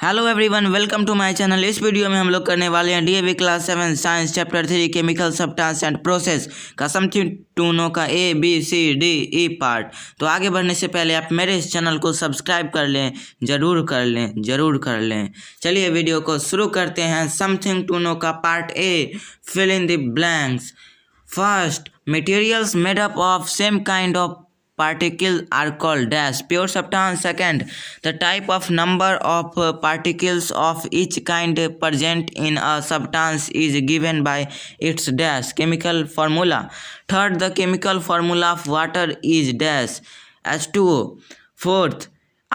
Hello everyone, welcome to my channel. इस video में हम लोग करने वाले हैं DAV class 7 science chapter 3 chemical substance and process का समथिंग टू नो का A B C D E part. तो आगे बढ़ने से पहले आप मेरे इस चैनल को सब्सक्राइब कर लें, ज़रूर कर लें। चलिए वीडियो को शुरू करते हैं। समथिंग टू नो का part A, fill in the blanks. First, materials made up of same kind of particles are called dash pure substance. Second, the type of number of particles of each kind present in a substance is given by its dash chemical formula. Third, the chemical formula of water is dash H2O. Fourth,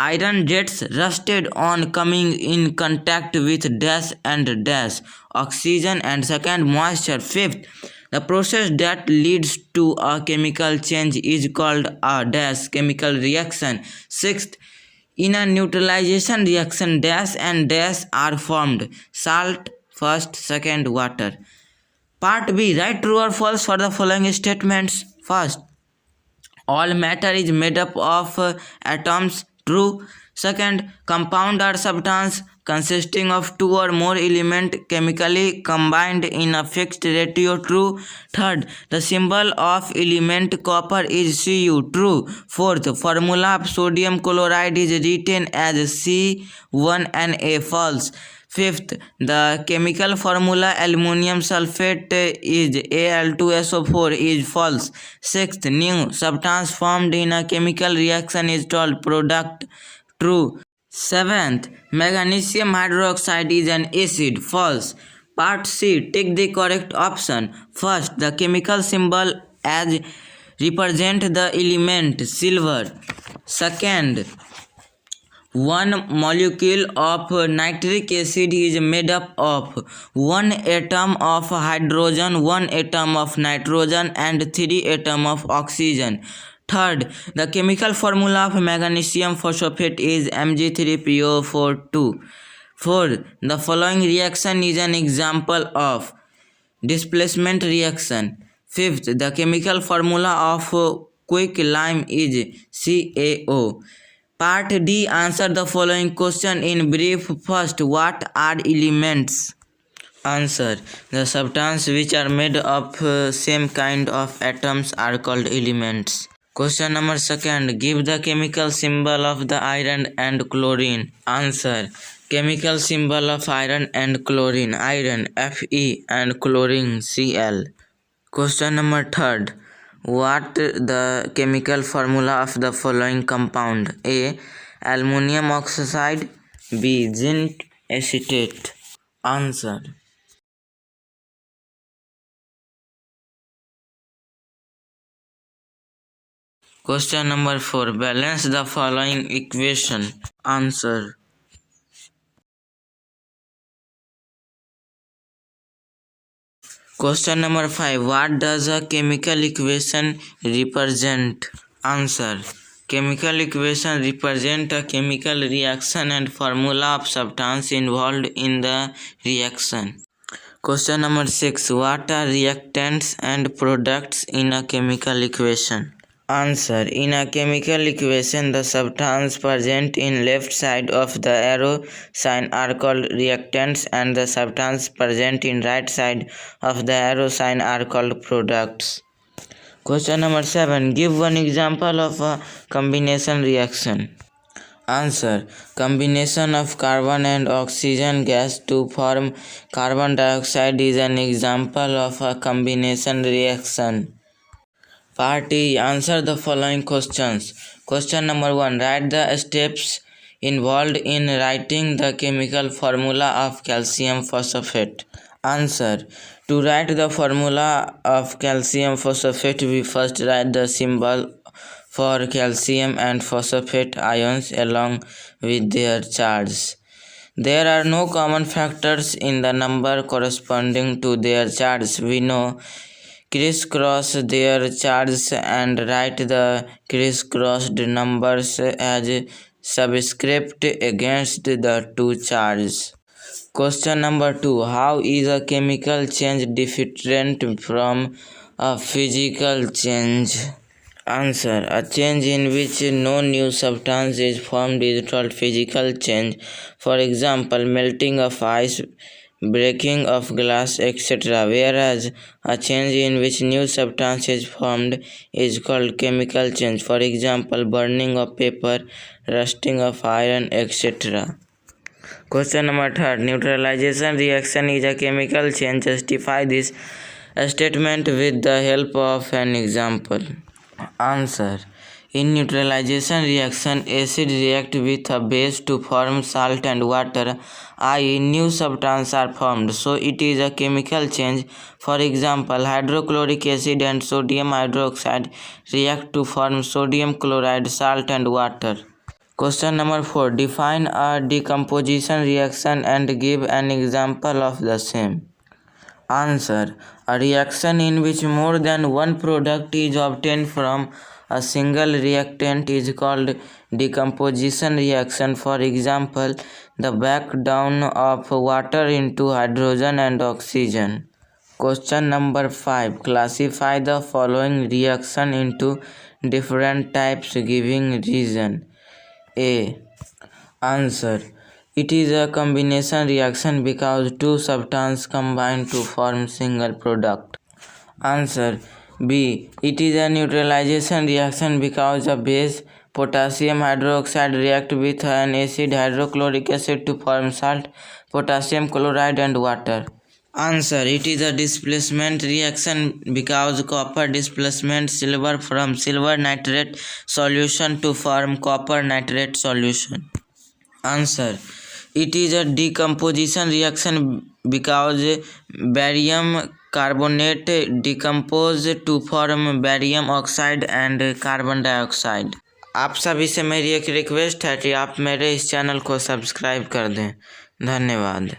iron gets rusted on coming in contact with dash and dash oxygen and second moisture. Fifth, the process that leads to a chemical change is called a dash chemical reaction. Sixth, in a neutralization reaction, dash and dash are formed. Salt first, second water. Part B, write true or false for the following statements. First, all matter is made up of atoms. True. Second, compound are substance consisting of two or more elements chemically combined in a fixed ratio. True. Third, the symbol of element copper is Cu. True. Fourth, formula of sodium chloride is written as C1Na. False. Fifth, the chemical formula aluminum sulfate is Al2SO4 is false. Sixth, new substance formed in a chemical reaction is called product. True. Seventh, magnesium hydroxide is an acid. False. Part C, take the correct option. First, the chemical symbol as represent the element silver. Second, one molecule of nitric acid is made up of one atom of hydrogen, one atom of nitrogen, and three atoms of oxygen. Third, the chemical formula of magnesium phosphate is Mg3PO42. Fourth, the following reaction is an example of displacement reaction. Fifth, the chemical formula of quicklime is CaO. Part D, answer the following question in brief. First, what are elements? Answer, the substances which are made of same kind of atoms are called elements. Question number second, give the chemical symbol of the iron and chlorine. Answer, chemical symbol of iron and chlorine, iron Fe and chlorine Cl. Question number third, what the chemical formula of the following compound? A, aluminum oxide. B, zinc acetate. Answer. Question number 4, balance the following equation. Answer. Question number 5, what does a chemical equation represent? Answer, chemical equation represent a chemical reaction and formula of substance involved in the reaction. Question number 6, what are reactants and products in a chemical equation? Answer, in a chemical equation, the substance present in left side of the arrow sign are called reactants and the substance present in right side of the arrow sign are called products. Question number 7, give one example of a combination reaction. Answer, combination of carbon and oxygen gas to form carbon dioxide is an example of a combination reaction. Part E, answer the following questions. Question number 1, write the steps involved in writing the chemical formula of calcium phosphate. Answer, to write the formula of calcium phosphate, we first write the symbol for calcium and phosphate ions along with their charges. There are no common factors in the number corresponding to their charges. We know crisscross their charges and write the crisscrossed numbers as subscript against the two charges. Question number 2, how is a chemical change different from a physical change? Answer. A change in which no new substance is formed is called physical change. For example, melting of ice, breaking of glass, etc. Whereas a change in which new substance is formed is called chemical change. For example, burning of paper, rusting of iron, etc. Question number 3. Neutralization reaction is a chemical change. Justify this statement with the help of an example. Answer. In neutralization reaction, acid react with a base to form salt and water, i.e. new substances are formed, so it is a chemical change. For example, hydrochloric acid and sodium hydroxide react to form sodium chloride, salt and water. Question number 4. Define a decomposition reaction and give an example of the same. Answer. A reaction in which more than one product is obtained from a single reactant is called decomposition reaction. For example, the breakdown of water into hydrogen and oxygen. Question number 5. Classify the following reaction into different types giving reason. A. Answer. It is a combination reaction because two substances combine to form single product. Answer. B. It is a neutralization reaction because a base, potassium hydroxide, react with an acid, hydrochloric acid, to form salt, potassium chloride and water. Answer. It is a displacement reaction because copper displacement silver from silver nitrate solution to form copper nitrate solution. Answer. It is a decomposition reaction because barium carbonate decompose to form barium oxide and carbon dioxide. आप सभी से मेरी एक request है कि आप मेरे इस चैनल को सब्सक्राइब कर दें। धन्यवाद।